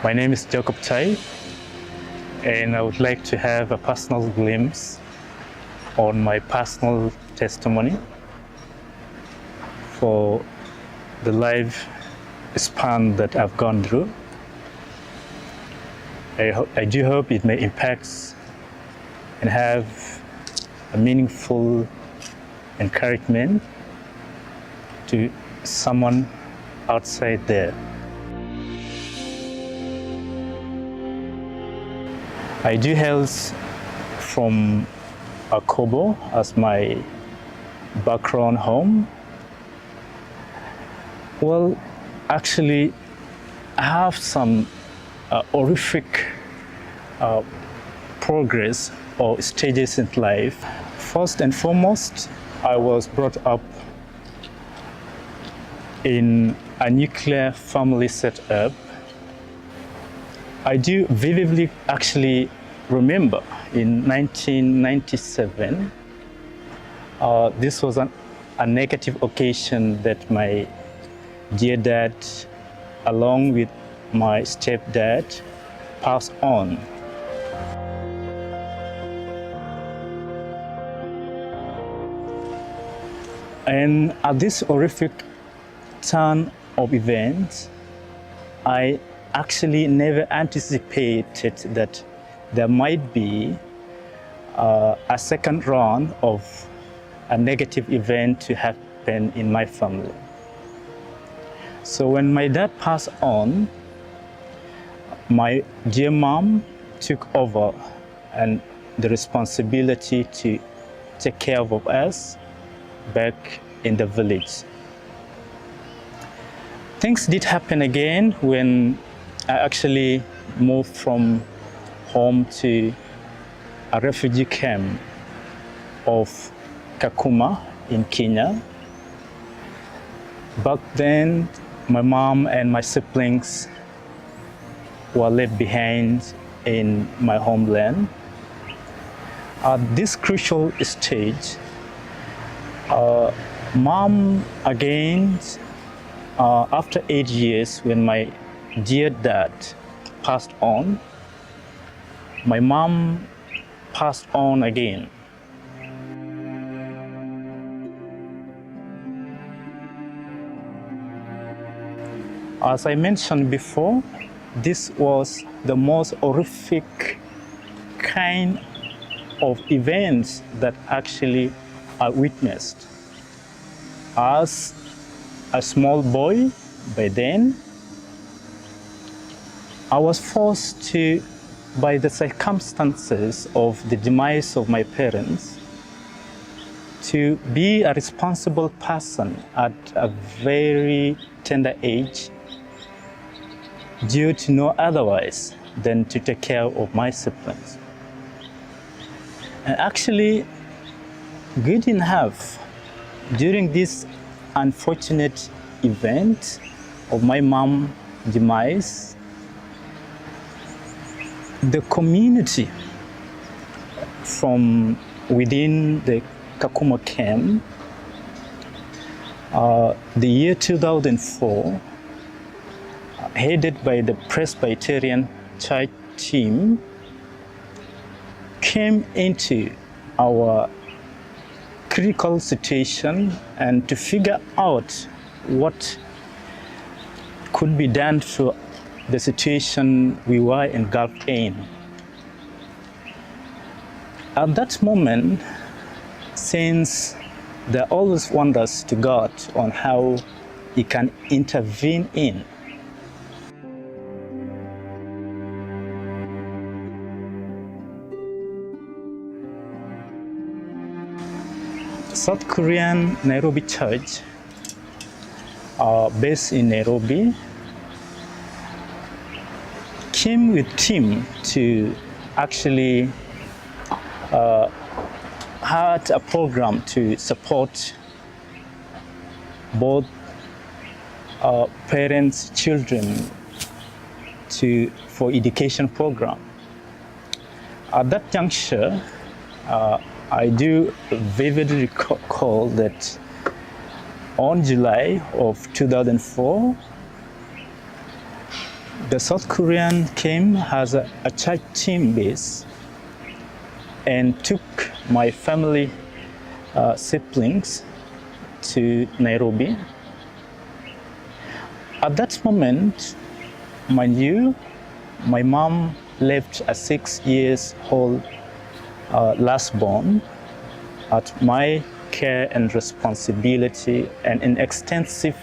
My name is Jacob Chai, and I would like to have a personal glimpse on my personal testimony for the life span that I've gone through. I do hope it may impact and have a meaningful encouragement to someone outside there. I do hail from Akobo as my background home. Well, actually, I have some horrific progress or stages in life. First and foremost, I was brought up in a nuclear family setup. I do vividly actually remember in 1997, this was a negative occasion that my dear dad, along with my stepdad, passed on. And at this horrific turn of events, I actually never anticipated that there might be a second round of a negative event to happen in my family. So when my dad passed on, my dear mom took over and the responsibility to take care of us back in the village. Things did happen again when I actually moved from home to a refugee camp of Kakuma in Kenya. Back then, my mom and my siblings were left behind in my homeland. At this crucial stage, mom again, after 8 years, when my dear dad passed on, my mom passed on again. As I mentioned before, this was the most horrific kind of events that actually I witnessed. As a small boy by then, I was forced to, by the circumstances of the demise of my parents, to be a responsible person at a very tender age, due to no otherwise than to take care of my siblings. And actually, good enough, during this unfortunate event of my mom's demise, the community from within the Kakuma camp, the year 2004, headed by the Presbyterian Church team, came into our critical situation and to figure out what could be done to the situation we were engulfed in. At that moment, since there are always wonders to God on how He can intervene in, South Korean Nairobi Church, based in Nairobi, came with team to actually had a program to support both parents, children for education program. At that juncture, I do vividly recall that on July of 2004, the South Korean came as a church team base and took my family siblings to Nairobi. At that moment, mind you, my mom left a 6 years old last born at my care and responsibility and in extensive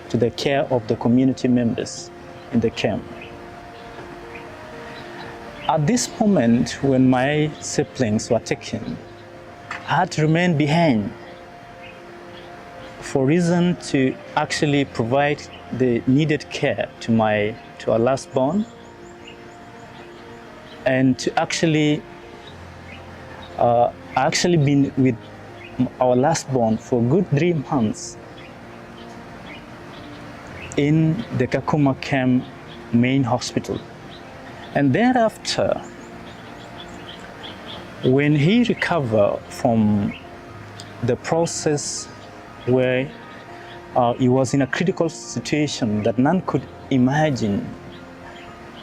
to the care of the community members in the camp. At this moment, when my siblings were taken, I had to remain behind for reason to actually provide the needed care to our last born, and to actually been with our last born for good 3 months in the Kakuma camp main hospital. And thereafter, when he recovered from the process where he was in a critical situation that none could imagine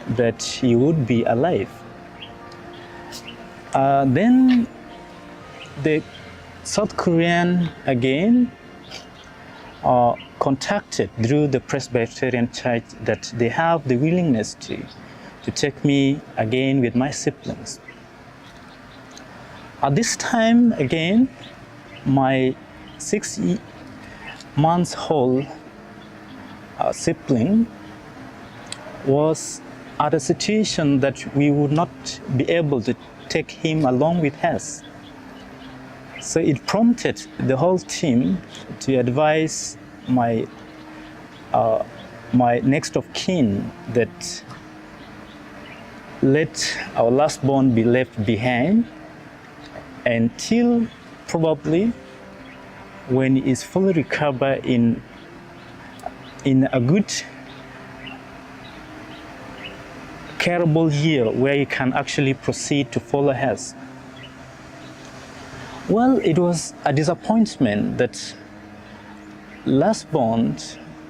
that he would be alive, then the South Korean again contacted through the Presbyterian Church that they have the willingness to take me again with my siblings. At this time again, my 6 months old sibling was at a situation that we would not be able to take him along with us. So it prompted the whole team to advise my next of kin that let our last born be left behind until probably when he is fully recovered in a good, careable year where he can actually proceed to follow us. Well, it was a disappointment that last born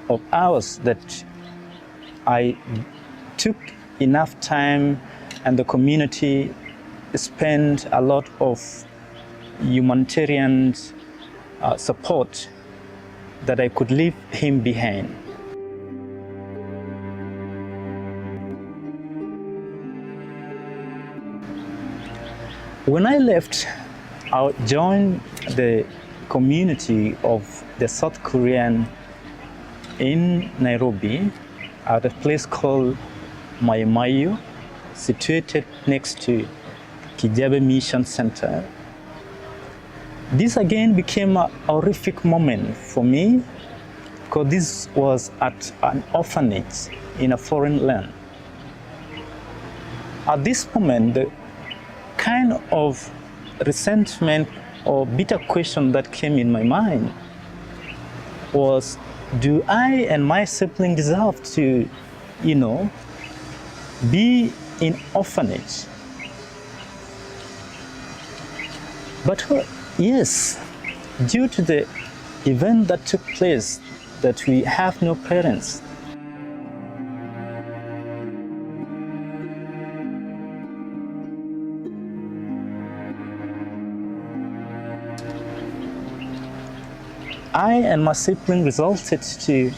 of ours that I took enough time and the community spent a lot of humanitarian support that I could leave him behind. When I left, I joined the community of the South Korean in Nairobi at a place called Mayo, situated next to Kijabe Mission Center. This again became a horrific moment for me because this was at an orphanage in a foreign land. At this moment, the kind of resentment or bitter question that came in my mind was, do I and my sibling deserve to, be in orphanage? But yes, due to the event that took place, that we have no parents. I and my sibling resulted to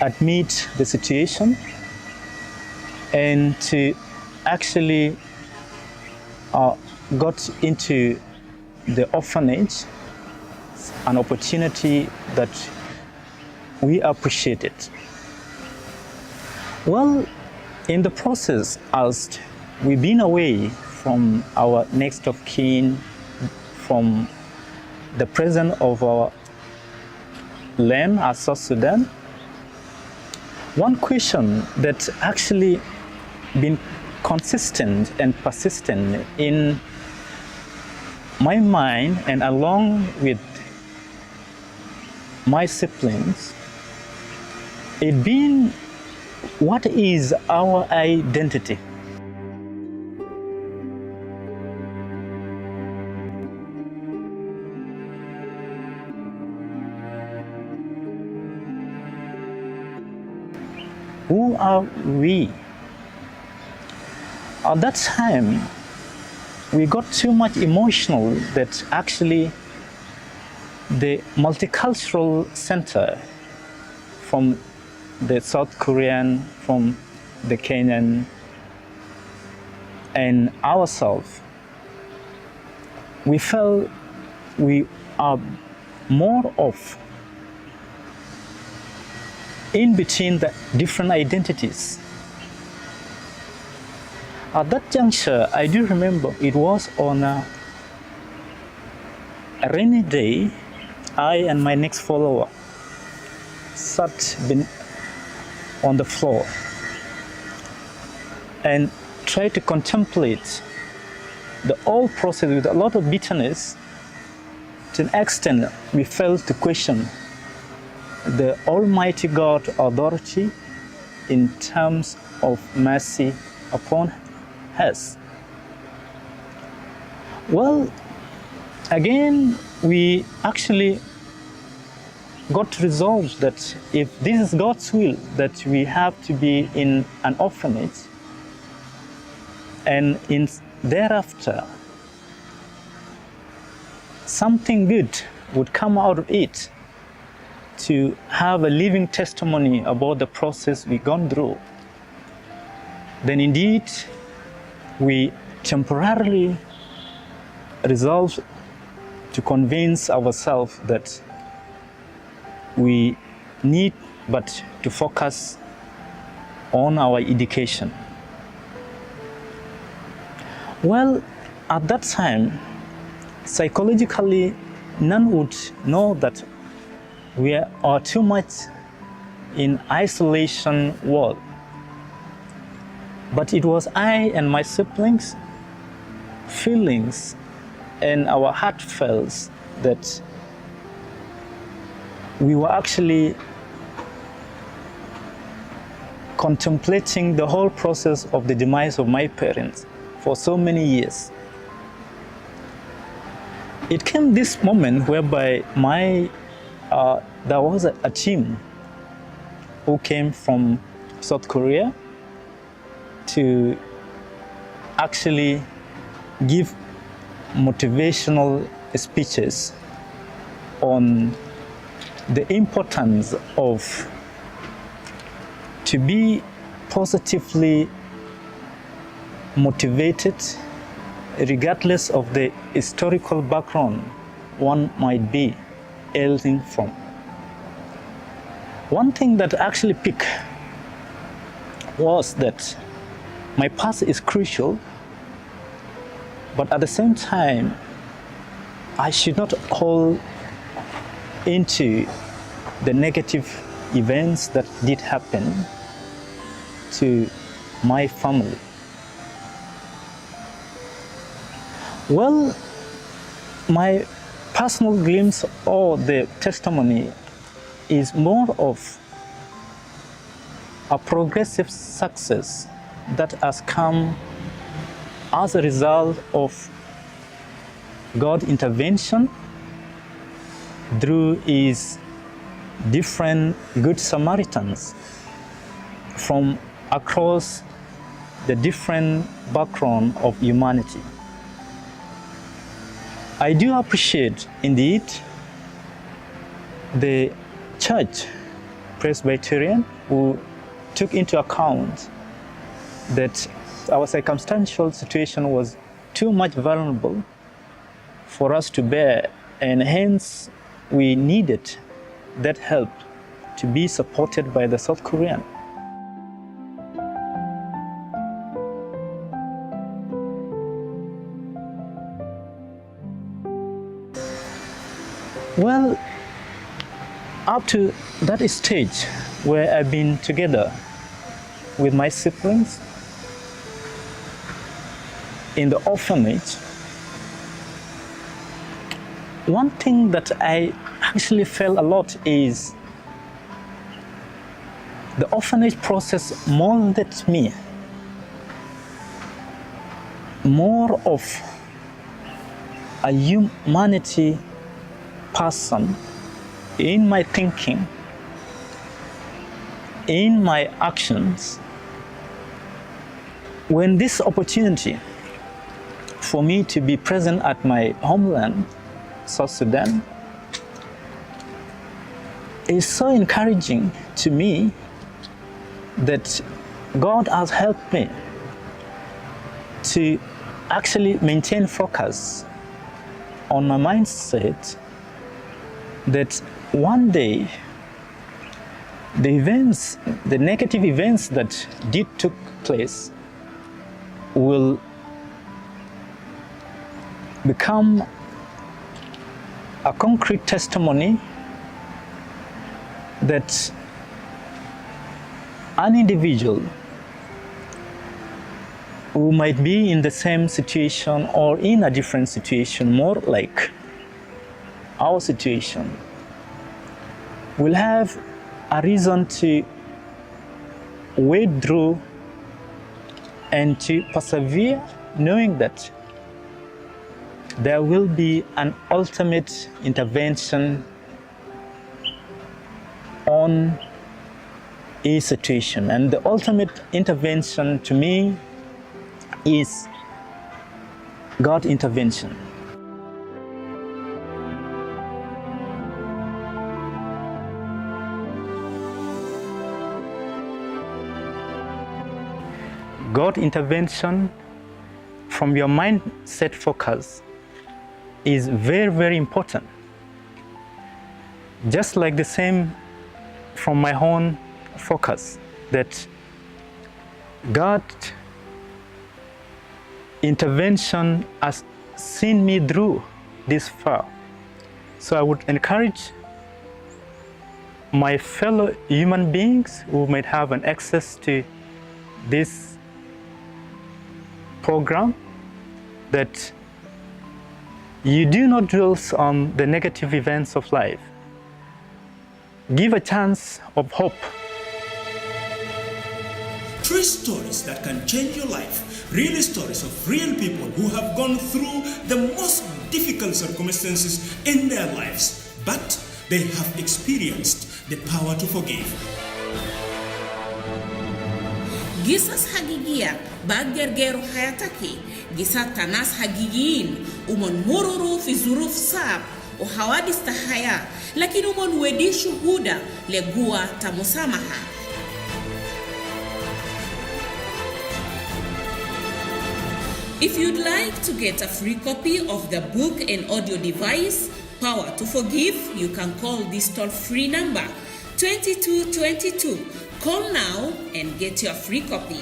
admit the situation and to actually got into the orphanage, an opportunity that we appreciated. Well, in the process, as we've been away from our next of kin, from the presence of our land as South Sudan, one question that actually been consistent and persistent in my mind and along with my siblings, it being, what is our identity? Who are we? At that time, we got too much emotional that actually the multicultural center from the South Korean, from the Kenyan, and ourselves, we felt we are more of in between the different identities. At that juncture, I do remember it was on a rainy day. I and my next follower sat on the floor and tried to contemplate the whole process with a lot of bitterness. To an extent, we felt to question the Almighty God authority in terms of mercy upon us. Well, again, we actually got resolved that if this is God's will, that we have to be in an orphanage, and thereafter, something good would come out of it, to have a living testimony about the process we've gone through, then indeed we temporarily resolved to convince ourselves that we need but to focus on our education. Well, at that time, psychologically, none would know that we are too much in isolation world. But it was I and my siblings' feelings and our heart felt that we were actually contemplating the whole process of the demise of my parents for so many years. It came this moment whereby there was a team who came from South Korea to actually give motivational speeches on the importance of to be positively motivated regardless of the historical background one might be hailing from. One thing that actually picked was that my past is crucial, but at the same time, I should not hold into the negative events that did happen to my family. Well, my personal glimpse or the testimony is more of a progressive success that has come as a result of God's intervention through His different good Samaritans from across the different background of humanity. I do appreciate indeed the church Presbyterian who took into account that our circumstantial situation was too much vulnerable for us to bear, and hence we needed that help to be supported by the South Korean. Well, up to that stage where I've been together with my siblings in the orphanage, one thing that I actually felt a lot is the orphanage process molded me more of a humanity person in my thinking, in my actions, when this opportunity for me to be present at my homeland, South Sudan, is so encouraging to me that God has helped me to actually maintain focus on my mindset that one day the negative events that did took place will become a concrete testimony that an individual who might be in the same situation or in a different situation, more like our situation, will have a reason to wade through and to persevere, knowing that there will be an ultimate intervention on a situation. And the ultimate intervention to me is God's intervention. God's intervention from your mindset focus is very, very important. Just like the same from my own focus, that God's intervention has seen me through this far. So I would encourage my fellow human beings who might have an access to this program that you do not dwell on the negative events of life. Give a chance of hope. True stories that can change your life. Real stories of real people who have gone through the most difficult circumstances in their lives, but they have experienced the power to forgive. Gisas hagigia baggergeru hayataki gisata nas hagigiin umon mururu fi zuruf sab o hawadis tahaya lakini umon wedi shuhuda legua tamusamaha. If you'd like to get a free copy of the book and audio device Power to Forgive, you can call this toll-free number 2222. Call now and get your free copy.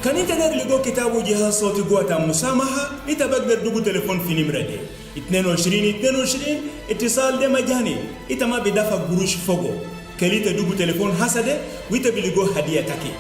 Kanita narigo kitabu jihaz sauti guata musamaha itabagder dugu telefon fi nimrade 22 اتصال de majani itama bidafa gurush fogo kalita dugu telefon hasade wita biligo hadiya take.